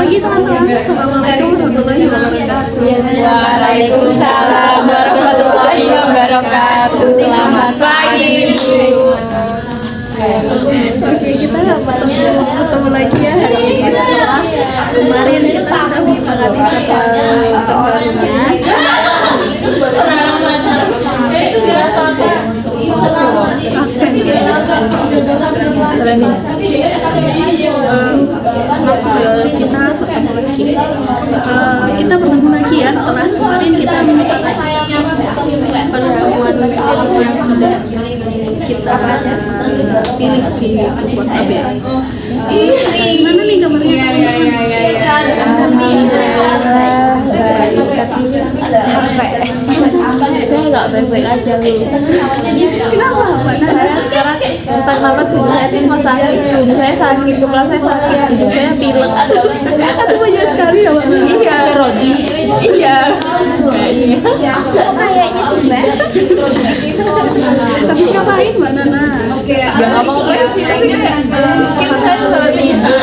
pagi teman-teman. Assalamualaikum warahmatullahi wabarakatuh. Waalaikumsalam warahmatullahi wabarakatuh. Selamat pagi. Oke, kita ketemu lagi ya hari ini setelah kemarin kita sudah menyepakati jadwal kita bertemu lagi ya setelah kemarin kita menyepakati pertemuan yang sudah kita pilih di grup WhatsApp ya. Mana nih gambarnya? Saya nggak baik-baik aja loh. Kenapa? Saya sekarang entah kenapa tubuh saya itu semua sakit. Tubuh saya sakit, kepala saya sakit, hidung saya pilek. Aduh banyak sekali ya Mbak. Iya, Rodi. Iya. Kayaknya sumpah. Tapi ngapain Mbak Nana? Gak ngapa-ngapain sih, tapi kayak mungkin saya salah tidur.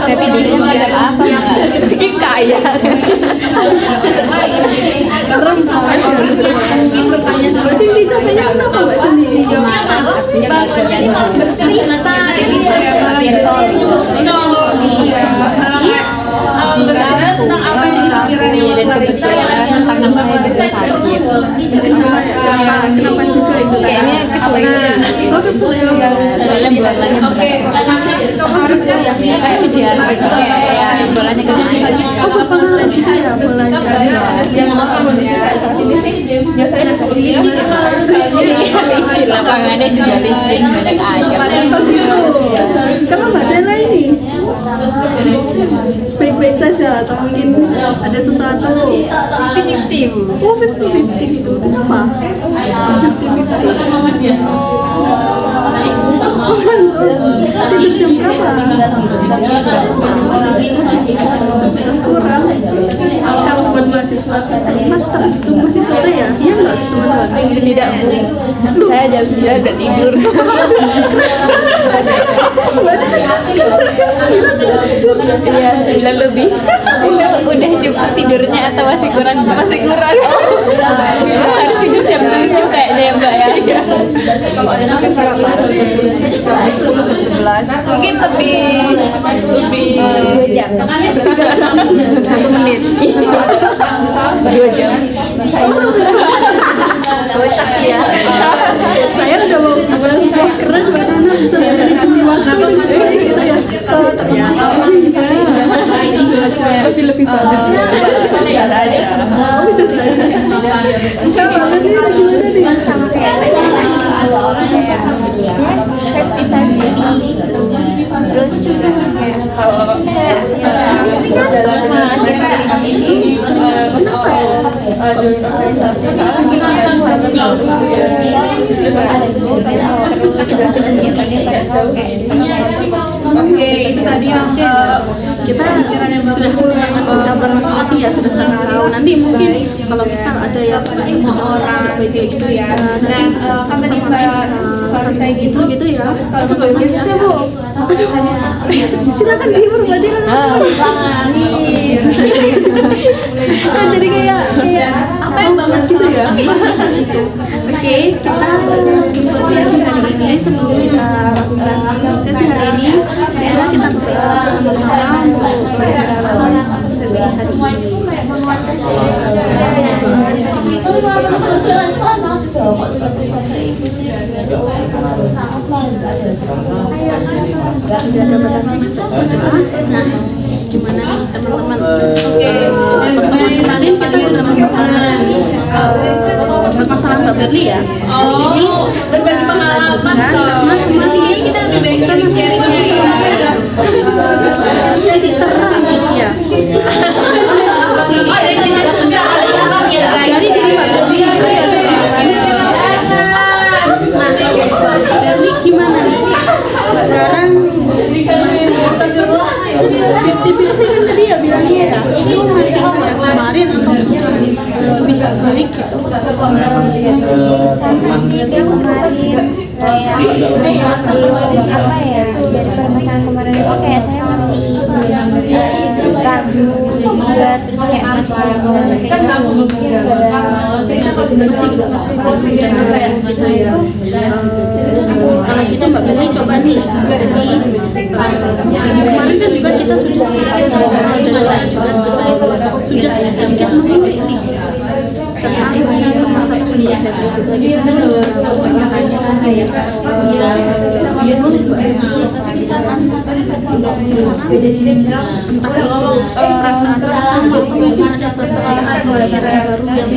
Saya tidurnya malam apa? Mungkin kaya. Serem banget ya. Mbak Cindy capeknya kenapa Mbak Cindy? Bangunnya ini malah bercerita gitu ya, cowok gitu ya. Bercerita tentang apa yang dipikiran yang bercerita yang tentang saya bisa sakit. Kenapa juga itu? Kayaknya kesulitan. Oh kesulitan. Soalnya bulannya kayak ujian gitu kayak bulannya kecil. Oh berpengaruh gitu ya mulai Lapangannya juga licin, banyak air. Karena Mbak Dela ini baik-baik saja atau mungkin ada sesuatu 50-50 Bu. oh 50-50 itu kenapa? 50-50 tidur jam berapa? Jam 11 kurang. Kalau buat mahasiswa semester 4 itu masih sore ya? Iya nggak teman-teman? Tidak Bu, saya jam 9 udah tidur. Mbak Dela sekarang jam 9 sudah tidur. Iya, 9 lebih. Itu udah cukup tidurnya atau masih kurang? Masih kurang. Harus tidur jam 7 kayaknya ya Mbak ya. Kalau ada jam berapa? Jam 10-11. Mungkin lebih 2 jam. 1 menit. 2 jam. Kocak ya. Saya udah mau bilang keren Mbak Nana bisa manajemen waktu dengan baik gitu ya. Oh ternyata lebih banget. Biasa aja. Enggak banget nih gimana nih? Sama kayak saya terus juga Oke, itu tadi yang kita sudah kabar sih ya sudah sangat tahu. Nanti mungkin kalau misal ada yang orang baik-baik saja, nanti sama-sama kayak gitu ya. Bisa Bu. Aduh, silakan dihibur Mbak Dela. Jadi kayak apa yang banget gitu ya. Oke, kita kembali hari ini sebelum kita lakukan sesi hari ini, ya kita bersama-sama untuk belajar sesi hari ini. Sudah ada batasi nah, gimana nih teman-teman? Oke, dan kemarin kita sudah membahas permasalahan Mbak Berli ya. oh berbagi pengalaman toh. Nanti kayaknya kita lebih baik sharing-sharingnya ya. Jadi terang ya. Oh ada yang jelas sebentar ya guys. Jadi Mbak Berli Mbak Berli gimana nih? Sekarang masih 50-50 kan tadi ya bilangnya ya. Ini masih kayak kemarin atau lebih baik gitu. Sama sih kayak kemarin kayak belum apa ya dari permasalahan kemarin itu kayak saya masih ragu juga, terus kayak masih kan nggak mungkin ya masih gitu ya. Kalau kita Mbak Beli coba nih, kemarin kan juga kita sudah sudah sedikit meneliti tentang masa pendidikan juga kita perasaan sama ada perasaan baru yang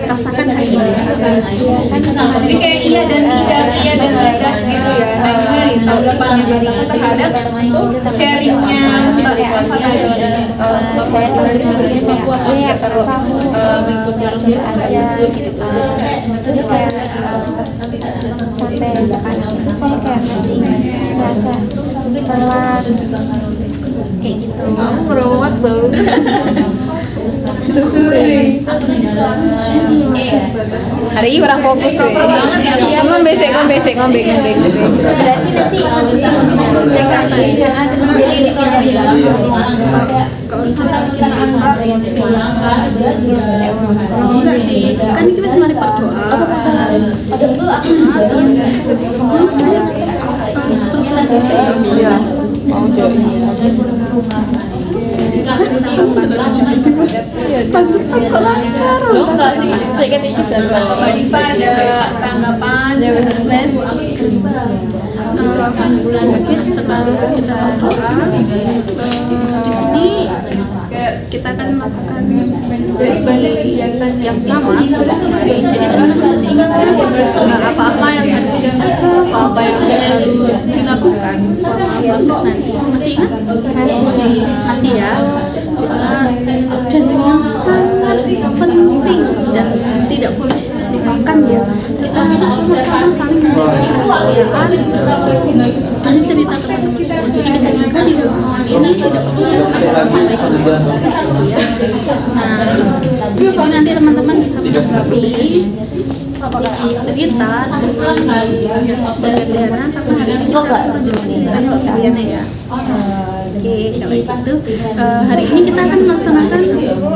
rasakan hari ini. jadi kayak iya dan tidak gitu ya. Nah gimana nih tanggapannya Mbak Rita terhadap sharingnya Mbak Eva tadi? saya tuh berpikirnya kayak kamu mengikuti aja gitu terus kayak sampai sekarang itu saya kayak masih merasa telat kayak gitu Merawat tuh. hari ini kurang fokus ya ngombe Kalau enggak sih, kan kita cuma berdoa. lo enggak sih sedikit bisa Mbak Diva ada tanggapan? Oke, setelah kita doa di sini kita akan melakukan sesi yang sama seperti kemarin. Jadi kita masih ingatkan apa-apa yang harus dijaga, apa yang harus dilakukan selama proses nanti. Masih ingat? Masih ya. Dan yang sangat penting dan tidak boleh dilupakan ya, kita harus sama-sama saling menjaga kerahasiaan dari cerita teman-teman semua. Jadi kita juga di dalam ini tidak perlu kita sampaikan ya. Nah, di sini nanti teman-teman bisa mengetahui cerita dari Diana karena hari ini kita lanjutkan kalian ya. Oke, kalau gitu hari ini kita akan melaksanakan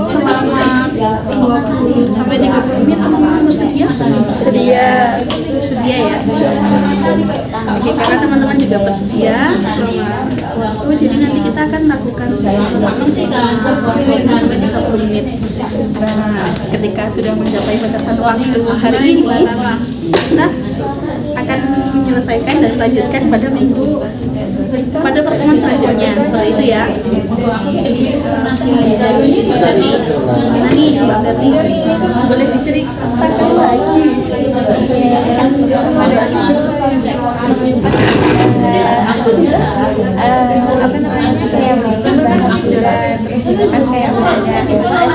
selama 20 sampai 30 menit. Teman-teman bersedia? Bersedia ya. Oke, karena teman-teman juga bersedia selama jadi nanti kita akan lakukan sesi selama 20 sampai 30 menit. Nah, ketika sudah mencapai batasan waktu hari ini, kita akan menyelesaikan dan lanjutkan pada pertemuan selanjutnya seperti itu ya. Jadi ini Mbak Berti boleh diceritakan lagi kayak membahas juga terus juga kan kayak udah ada tanggapan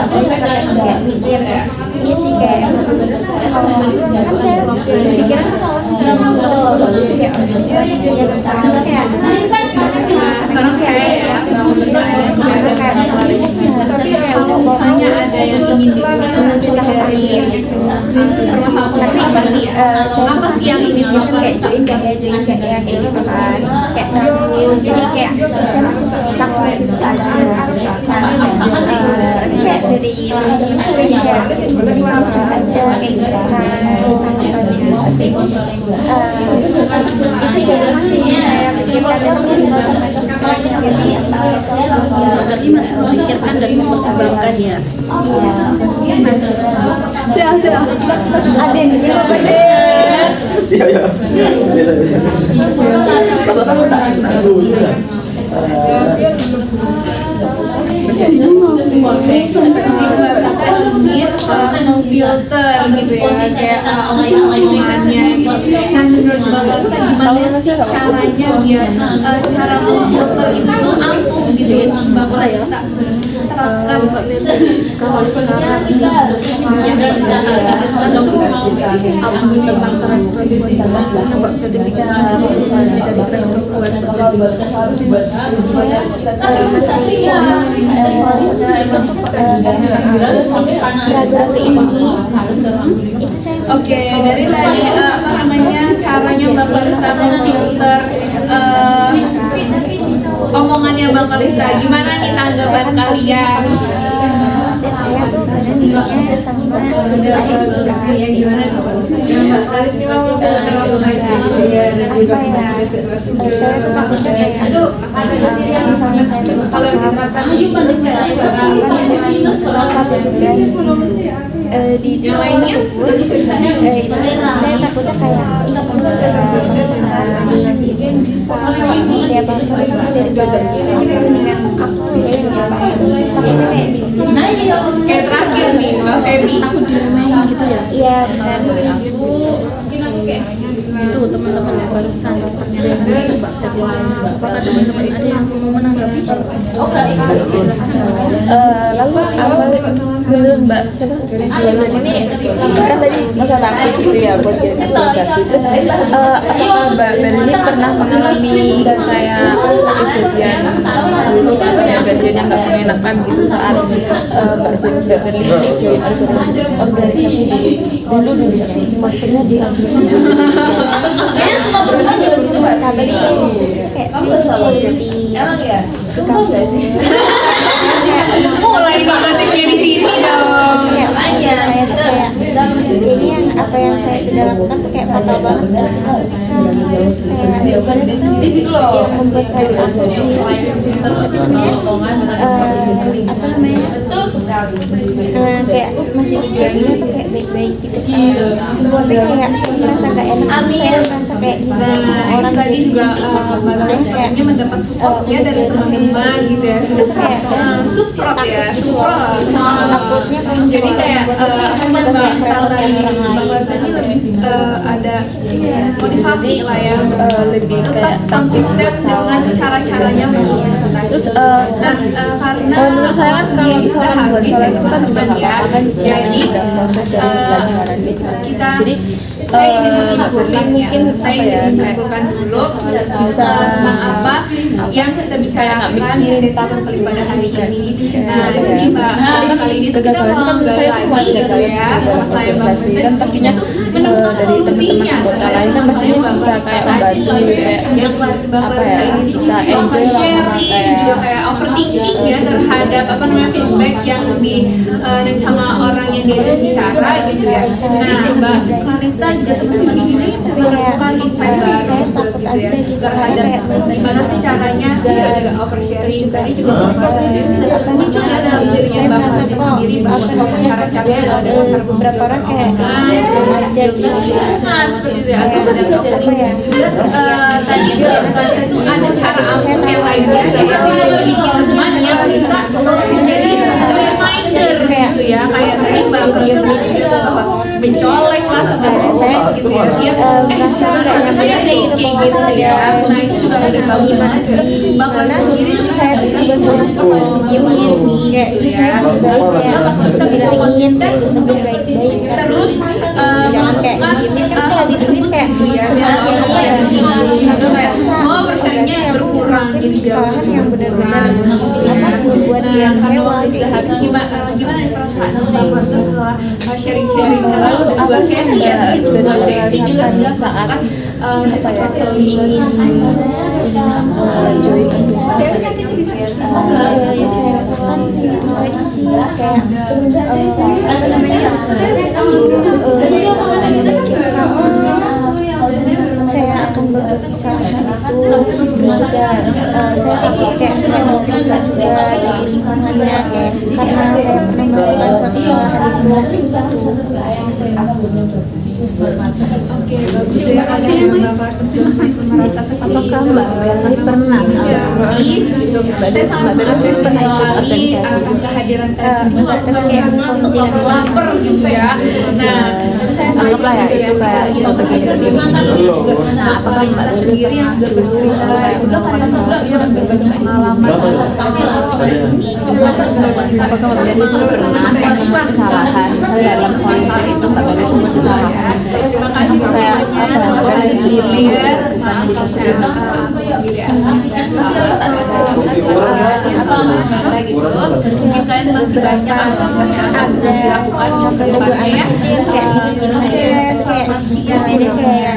saya kayak mikir iya sih kayak kalau kan saya pikiran kalau misalnya mau kayak ya tentang kayak Sekarang kayak kayak udah fokus untuk menuju tahap akhir tapi apa sih yang ini kayak join kayak kayak gitu kan terus kayak jadi kayak saya masih stuck di situ aja kayak dari kayak langsung aja kayak gitu kan itu sudah masih saya pikirkan dan berarti masih memikirkan dan mempertimbangkan ya. Siap. Aden gimana deh? Iya. Rasa takut tak? filter gitu ya kayak omongannya gitu. Nah menurut Mbak Rita gimana sih caranya biar cara filter itu tuh ampuh gitu ya Mbak Rita Kalau sekarang ini Oke, dari tadi apa namanya caranya Mbak Rita memfilter omongannya Bang Kalista, gimana nih tanggapan kalian? Saya tuh badannya sama Gimana? saya tuh takutnya kayak misalnya saya tuh satu tugas di jurusan tersebut itu saya takutnya kayak siapa dari belakang saya mendingan aku takutnya kayak Kayak terakhir nih, Mbak Feby. gitu ya. iya benar. Itu teman-teman yang barusan pertanyaan Mbak Feby apakah teman-teman ada yang mau menanggapi? Lalu apa menurut Mbak siapa? Ini kan tadi masa takut gitu ya buat jadi organisasi. Terus apakah Mbak Berli pernah mengalami dan kayak kejadian kejadian yang nggak mengenakan gitu saat Mbak Berli join organisasi dulu maksudnya di Tapi kayak Mulai gosipnya di sini dong. saya tuh kayak jadi yang apa yang saya sudah lakukan tuh kayak fatal banget terus kayak yang membuat saya takut sih tapi sebenarnya apa namanya kayak masih dibilangnya tuh kayak baik-baik gitu tapi kayak saya merasa gak enak saya merasa kayak disuruh sama orang Tadi juga kayaknya mendapat supportnya dari teman-teman gitu ya. itu kayak Support ya, support. takutnya kalau Jadi kayak kayak mental dari Bang Reza ini lebih ada motivasi lah ya, lebih tetap kayak konsisten dengan cara-caranya. terus Nah, karena menurut saya kan kalau misalkan buat habis salah ya itu kan juga teman-teman nggak ya. apa-apa kan juga Jadi ada proses dari pelajaran gitu. kita Jadi saya ingin menyimpulkan mungkin ya, saya apa ya, ingin kayak menyimpulkan dulu bisa tentang apa yang kita bicarakan di sesi konseling pada hari ini. Nah, jadi Mbak, kali ini tuh kita mau menggali lagi gitu ya, masalah yang Bang Reza juga kita tuh menemukan dari solusinya. teman-teman kota lain kan pastinya bisa kayak membantu kayak Yang Bang apa Reza ya, ini tuh bisa enjoy lah sama sharing, kayak juga kayak overthinking ya terhadap apa namanya feedback yang di sama orang yang diajak bicara gitu ya. Nah, Mbak Kalista juga teman-teman ini melakukan insight baru saya juga takut gitu ya aja gitu terhadap gimana sih caranya biar agak oversharing tadi juga muncul ya dalam dirinya Mbak Kalista sendiri bahwa cara-caranya adalah dengan cara beberapa orang kayak aja gitu nah seperti itu ya agak ada juga tadi Mbak Kalista itu ada cara ampuh yang lainnya yaitu memiliki teman yang bisa menjadi reminder gitu ya kayak tadi Mbak Kalista juga bahwa mencolek lah teman-teman gitu ya biar cara kerjanya kayak gitu ya. Nah itu juga ada bagus banget juga Mbak Kalista sendiri tuh saya tuh juga sebenarnya tuh diemin kayak saya tuh bahas kayak kita bisa ingin untuk baik-baik terus jangan kayak diemin kan kalau diemin kayak semakin apa ya semakin merasa persennya berkurang jadi jauh kesalahan yang benar-benar apa membuat dia kecewa sudah habis gimana nih perasaan Mbak Kalista setelah sharing-sharing karena udah 2 sesi ya itu 2 sesi kita sudah melakukan sesi konseling ini join yang saya rasakan itu tadi sih kayak apa namanya saya akan berbuat kesalahan itu terus juga saya takut kayak saya mau terlibat juga di lingkungannya kayak karena saya pernah melakukan suatu kesalahan itu Oke, bagus ya kalian Mbak Kalista merasa seperti itu. Mbak Berli pernah gitu. Saya sangat mengapresiasi sekali kehadiran kalian di sini untuk lapar gitu ya. Nah, tapi saya sangat ya itu kayak kegiatan ini juga Mbak Kalista sendiri yang juga bercerita juga karena juga berbagi pengalaman tapi ini kenapa Mbak Kalista pernah melakukan kesalahan dalam soal itu Mbak Kalista kesalahan. Terima kasih semuanya. Selamat berpikir. Maaf kalau saya baca gitu, mungkin kalian masih banyak aktivitas yang harus dilakukan ke depannya ya. Yang beda kayak belajar, tapi kayak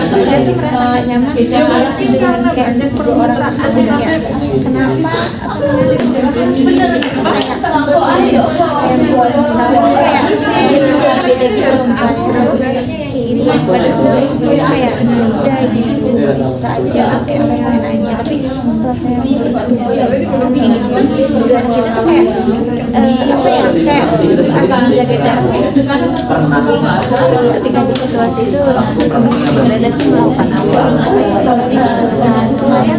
saya tuh merasa gak nyaman dengan kayak orang tersebut ya. Kenapa? Saya buat misalnya kayak beda gitu loh misalnya kayak gitu pada terus kayak udah gitu bisa aja kayak main aja, tapi setelah saya kayak gitu sebenarnya kita tuh kayak apa ya kayak agak menjaga jarak itu sih. Terus ketika di situasi itu dan melakukan apa saya saya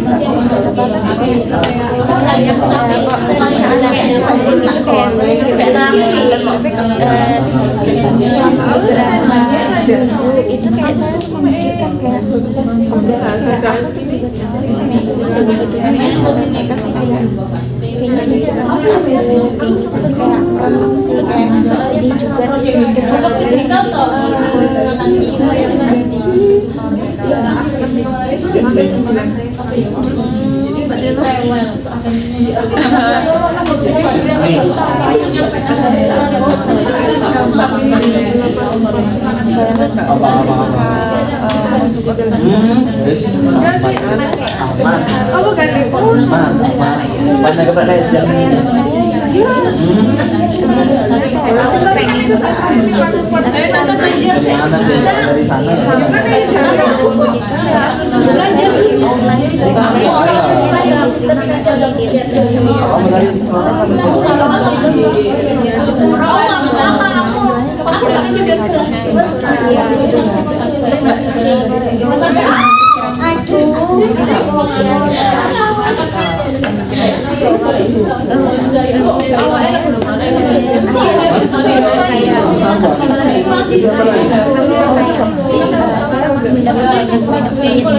itu kayak saya memikirkan kayak aku tuh sebegitu kan mereka tuh kayak kayaknya mencoba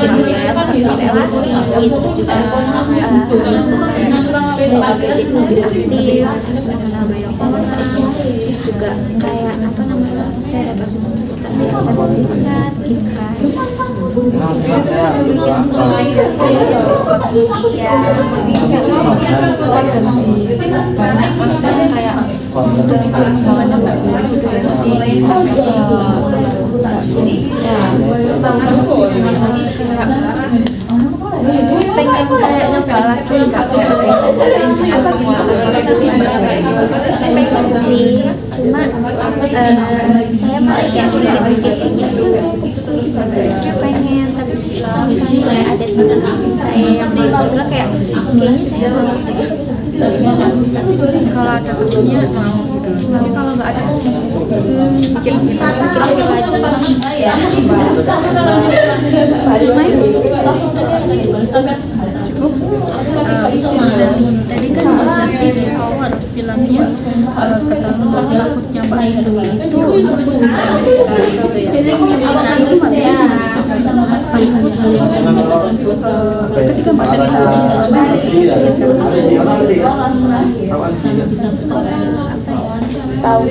aku sih kayak aku sih kayak sedih juga terus juga kayak apa namanya saya dapat sertifikat gitu kan. Pengen kayak nyoba lagi nggak pengen sih, cuma saya masih kayak mikir-mikir gitu. Terusnya pengen, tapi misalnya kayak ada teman saya yang juga kayak kayaknya saya mau Kalau ada temennya mau gitu, tapi kalau nggak ada bikin Tadi kan nanti di awal bilangnya ketemu takutnya Mbak Edo itu ketika Mbak tahu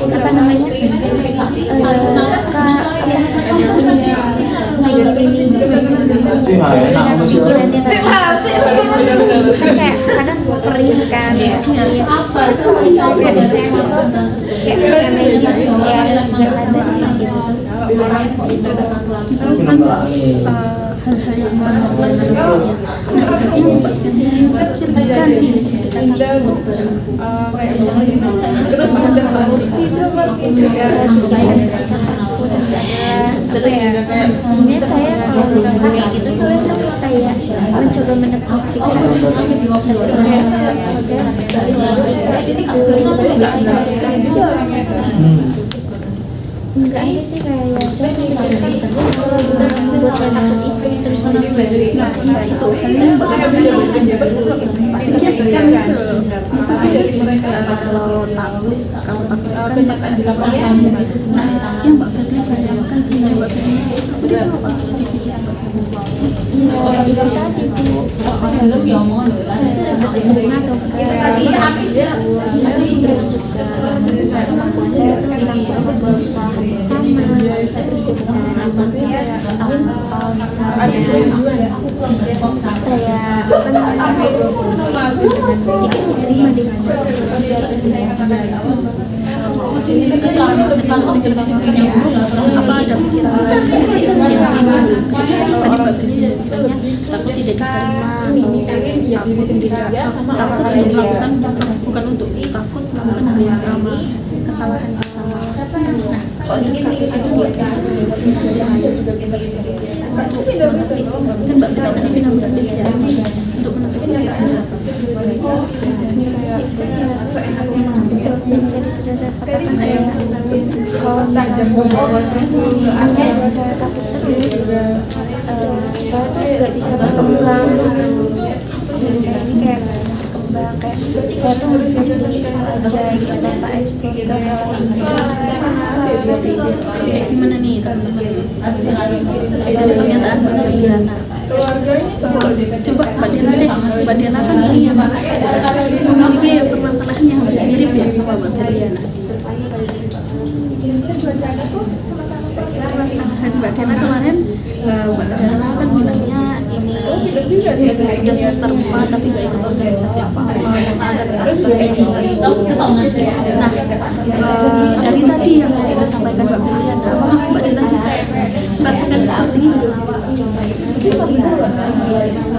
apa namanya kayak kadang perih kan kayak nggak sadar gitu. Terus udah kunci seperti itu ya. Sebenarnya saya kalau misalnya kayak gitu tuh kayak mencoba menepaskan Enggak ada sih kayak ya saya pikirkan buat saya takut itu terus nah ya itu karena kalau takut kan pasti bisa nah yang Mbak Febri bayangkan sih Mbak Febri seperti apa iya itu tadi Bu saya tuh dapat pengaruh terus juga saya tuh tentang berbuat salah sama terus juga nampaknya kalau misalnya saya apa namanya tidak diterima dengan apa ada pikiran tadi Mbak Fili sebenarnya takut tidak diterima takut melakukan bukan untuk takut melakukan hal yang sama kesalahan yang sama nah kalau ini kan itu buat untuk menepis kan Mbak Fili tadi bilang menepis ya untuk menepisnya seperti yang tadi sudah saya katakan kalau misalnya apa yang saya takut terus saya tuh nggak bisa berkembang misalnya ini kayak berkembang kayak saya tuh mesti di itu aja gitu tanpa ekspor ke hal lain gimana nih teman-teman dari pernyataan Mbak Diana coba Mbak Diana deh Mbak Diana kan memiliki permasalahan yang mirip ya sama Mbak Diana Mbak Diana kemarin Mbak Diana kan bilangnya ini semester 4 tapi gak ikut organisasi apa-apa nah dari tadi yang sudah disampaikan Mbak Diana apakah Mbak Diana juga merasakan seperti itu?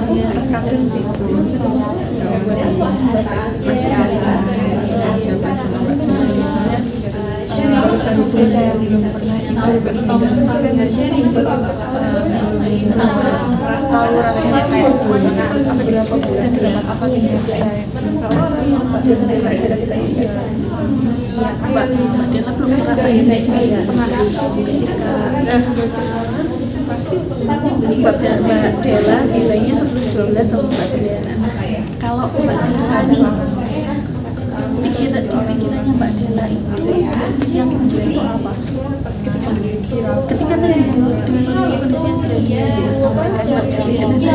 Terkadang sih masih ada walaupun saya belum pernah tahu rasanya kayak gimana apa berapa bulan dapat apa tidak saya Mbak Diana belum ngerasain kayak pernah ketika Mbak Dela nilainya 11-12 sama Mbak Diana. Kalau Mbak Dela nih pikirannya Mbak Dela itu yang muncul itu apa? Ketika tadi dengan kondisi yang sudah disampaikan Mbak Dela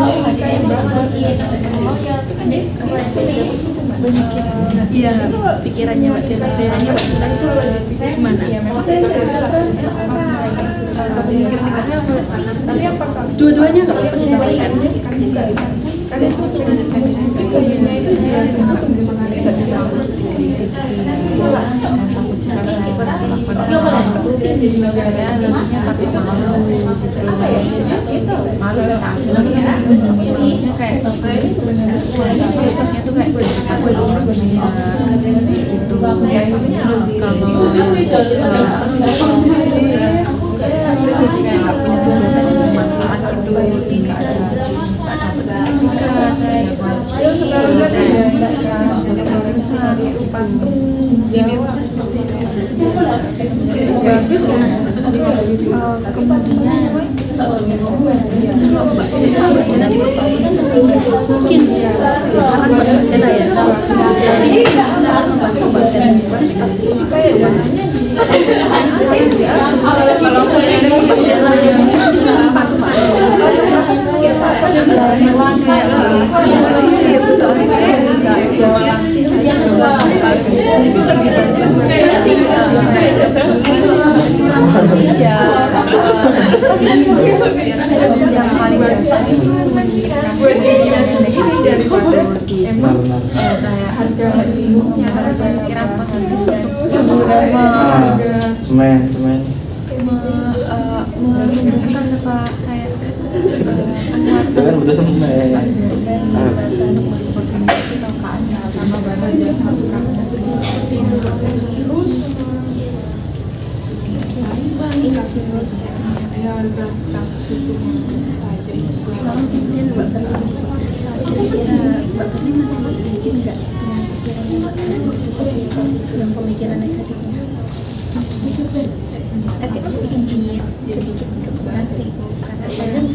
iya pikirannya Mbak Dela itu gimana? Dua-duanya nggak apa-apa disampaikan. malu dan takut kayak tuh kayak gitu terus kalau yang paling dasar itu kayak pikiran positif untuk semen menumbuhkan apa kayak kan betul semen seperti itu keadaan sama belajar satu kata kasus-kasus itu Kalau kemudian Mbak Feli, kira-kira Mbak Feli masih mungkin nggak dengan pikirannya Mbak Feli yang pemikiran negatifnya? agak sedikit berkurang sih, karena kadang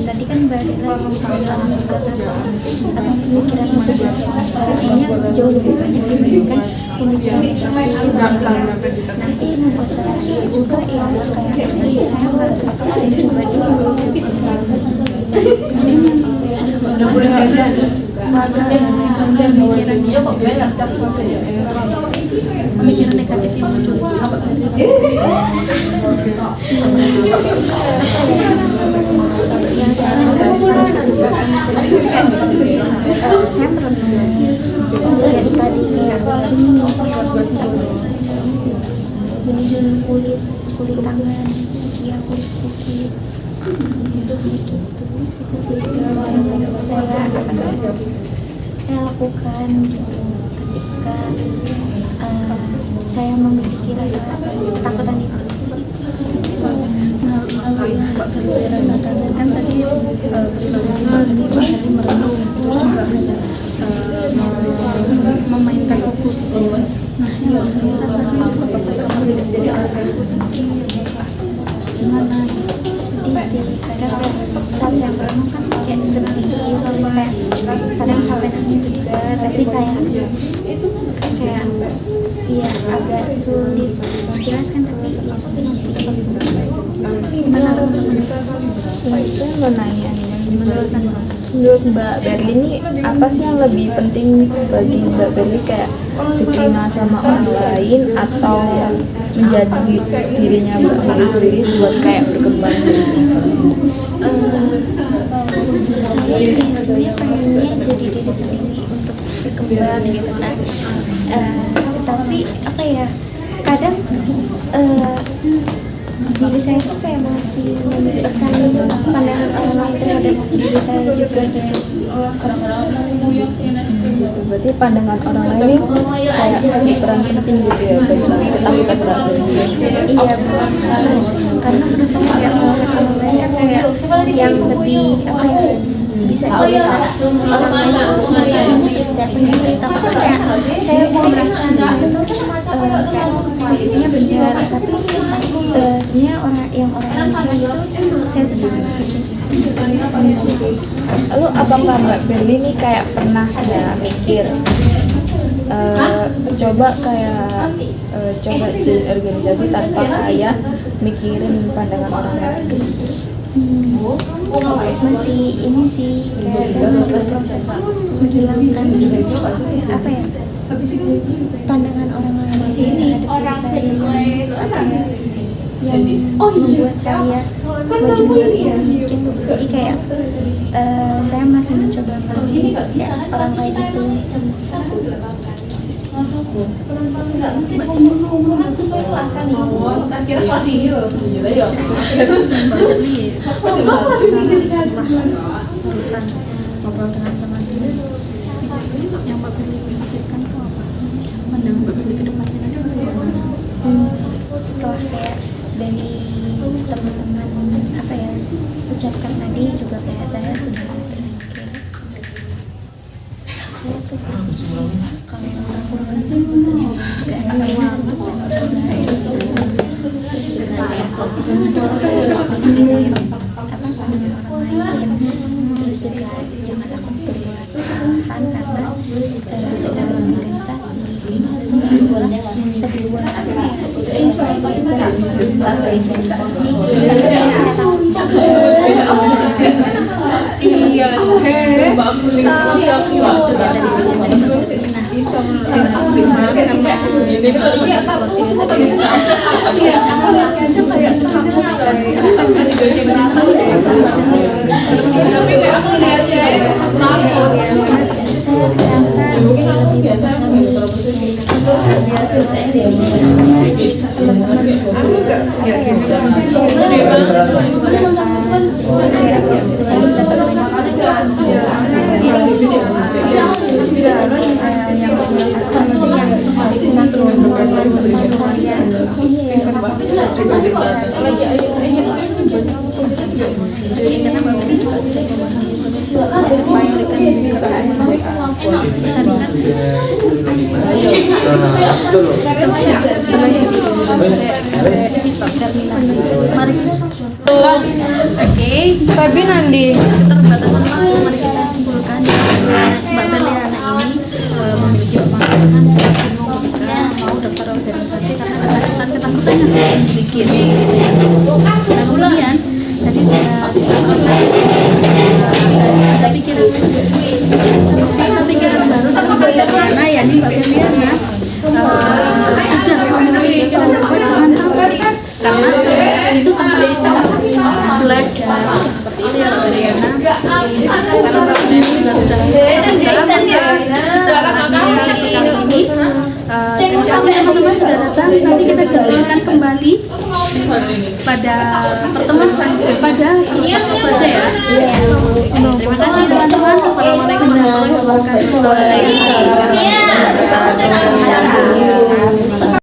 tadi kan balik lagi tentang juga kan apa pemikiran masyarakat sebenarnya jauh lebih banyak dibandingkan pemikiran nanti membuat saya juga ya kayak saya coba dulu pemikiran negatif itu yang saya merenung dari tadi kayak gini kulit tangan ya kulit kaki itu sih saya lakukan ketika saya memiliki rasa ketakutan itu. Nah, kalau yang Mbak Berli rasakan kan tadi pribadi Mbak Berli merenung terus juga memainkan hukum. Nah, yang rasanya apakah jadi orang sedih? Gimana? Sedih sih, kadang saat saya merenung kan kayak sedih, terus kayak kadang sampai nangis juga, tapi kayak iya agak sulit menjelaskan, tapi ya sedih sih. Gimana teman-teman? Itu mau nanya nih, menurut Mbak Berli ini apa sih yang lebih penting bagi Mbak Berli, kayak diterima sama orang lain atau menjadi dirinya Mbak Berli sendiri buat kayak berkembang? Saya sebenarnya pengennya jadi diri sendiri untuk berkembang gitu kan, tapi apa ya kadang diri saya tuh kayak masih memikirkan pandangan orang lain terhadap diri saya juga gitu. Berarti pandangan orang lain ini kayak peran penting gitu ya bagi kita berhasil. Iya betul sekali, karena menurut saya kayak pandangan orang lain kan kayak yang lebih apa ya bisa dilihat orang lain semuanya seperti apa yang kita takutkan, kayak saya mau merasa itu kayak posisinya benar, tapi sebenarnya orang yang itu saya tuh salah. Lalu apakah Mbak Berli ini kayak pernah ya mikir coba join organisasi tanpa kayak mikirin pandangan orang lain? Masih ini sih kayak saya masih proses menghilangkan apa ya pandangan orang lain terhadap diri saya yang membuat saya maju mundur ini gitu. Jadi kayak saya masih mencoba melihat ya, orang lain itu sesuai kelas kan nih, kan kira kelas ini loh, gitu ya. Urusan ngobrol dengan teman-teman yang Mbak Berli pikirkan itu apa? Pandang Mbak Berli ke depannya nanti bagaimana? setelah kayak dari teman-teman apa ya ucapkan tadi juga kayak saya sudah berpikir saya tuh kalau aku gak sayang terus juga kayak terus juga jangan takut berbuat kesalahan karena dalam organisasi sebuah determinasi. Mari kita oke. Tapi nanti Terbatasan waktu, mari kita simpulkan Mbak Berliana ini memiliki pengalaman bingung ketika mau daftar organisasi karena ketakutan yang saya miliki. Nah, kemudian tadi sudah disampaikan ada pikiran baru dari Mbak Berliana, yakni Mbak Berliana sudah memiliki pikiran bahwa jangan takut karena organisasi itu tentang belajar seperti itu ya Mbak Berliana. Karena Mbak Berliana juga sudah menjalankan sesi kali ini. Organisasi teman-teman sudah datang, nanti kita jalankan kembali pada pertemuan selanjutnya pada saja ya. Terima kasih teman-teman. Assalamualaikum warahmatullahi wabarakatuh.